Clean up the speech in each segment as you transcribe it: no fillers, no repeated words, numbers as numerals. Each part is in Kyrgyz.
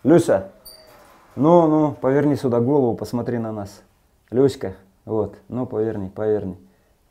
Люся, ну, поверни сюда голову, посмотри на нас. Люська, вот, ну, поверни.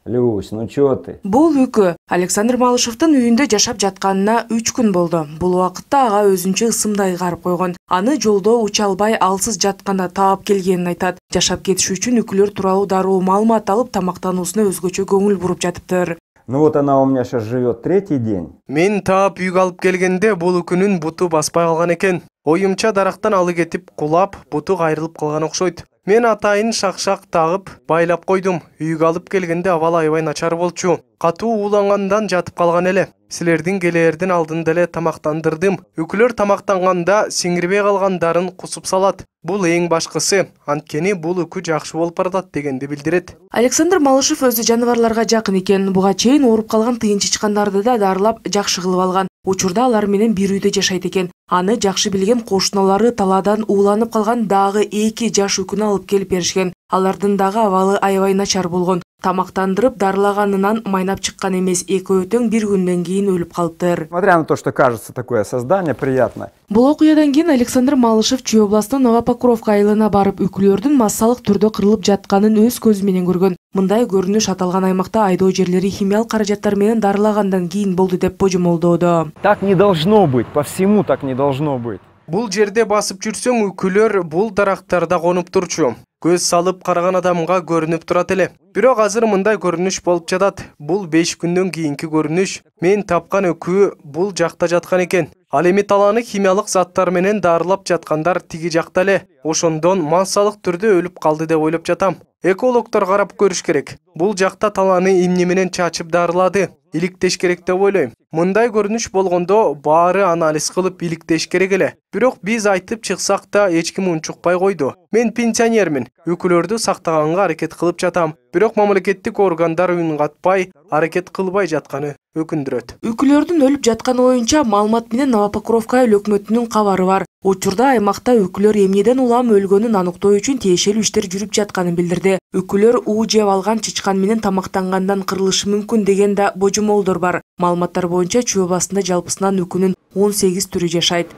Люсь, ну чё ты? Бул үкү Александр Малышевдин үйүндө жашап жатканына 3 күн болду. Бул убакытта ага өзүнчө ысымдай карып койгон. Аны жолдо уча албай алсыз жатканда таап келгенин айтат. Жашап кетиш үчүн үкүлөр тууралуу дароо маалымат алып, тамактануусуна өзгөчө көңүл буруп жатыптыр. Ну вот она у меня сейчас живет 3-й день. Мен таап үйгө алып келгенде бул үкүнүн буту баспай калган экен. Оюмча дарактан алы кетип кулап, буту кайрылып калган окшойт. Мен атайын шак тагып, байлап койдум. Үйгө алып келгенде абалы аябай начар болчу. Катуу уулангандан жатып калган эле. Силердин келээрдин алдында эле тамактандырдым. Үкүлөр тамактанганда сиңирбей калгандарын кусуп салат. Бул эң башкысы. Анткени бул үкү жакшы болуп баратат дегенди билдирет. Александр Малышев өзү жаныбарларга жакын экен. Буга чейин ооруп калган тыйын чычкандарды да дарылап жакшы кылып алган. Учурда алар менен бир үйдө жашайт экен. Аны жакшы билген кошуналары талаадан ууланып калган дагы 2 жаш үкүнү алып келип беришкен. Алардын дагы абалы аябай начар болгон. Тамактандырып дарылаганынан майнап чыккан эмес, экөө тең бир күндөн кийин өлүп калыптыр. Несмотря на то, что кажется такое создание приятное. Бул окуядан кийин Александр Малышев Чүй областынын Новопокровка айылына барып, үкүлөрдүн массалык түрдө кырылып жатканын өз көзү менен көргөн. Мындай көрүнүш аталган аймакта айдоо жерлери химиялык каражаттар менен дарылагандан кийин болду деп божомолдоодо. Так не должно быть, по всему так не должно быть. Бул жерде басып жүрсөң үкүлөр бул дарактарда конуп турчу. Көз салып караган адамга көрүнүп турат эле. Бирок азыр мындай көрүнүш болуп жатат. Бул 5 күндөн кийинки көрүнүш. Мен тапкан үкү бул жакта жаткан экен. Ал эми талааны химиялык заттар менен дарылап жаткандар тиги жакта эле. Ошондон массалык түрдө өлүп калды деп ойлоп жатам. Экологдор карап көрүш керек. Бул жакта талааны эмне менен чачып дарылады? Иликтеш керек деп ойлойм. Мындай көрүнүш болгондо баары анализ кылып иликтеш керек эле. Бирок биз айтып чыксак да эч ким унчукпай койду. Мен пенсионермин. Үкүлөрдү сактаганга аракет кылып жатам. Бирок мамлекеттик органдар үн катпай, аракет кылбай жатканы өкүндүрөт. Үкүлөрдүн өлүп жатканы боюнча маалымат менен Новопокровка айыл өкмөтүнүн кабары бар. Учурда аймакта үкүлөр эмнеден улам өлгөнүн аныктоо үчүн тиешелүү иштер жүрүп жатканын билдирди. Үкүлөр уу жеп алган чычкан менен тамактангандан кырылышы мүмкүн деген да божомолдор бар. Маалыматтар боюнча Чүй областында жалпысынан үкүнүн 18 түрү жашайт.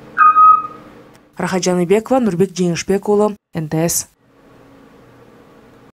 Рахат Жаныбекова, Нурбек Жеңишбек уулу, НТС.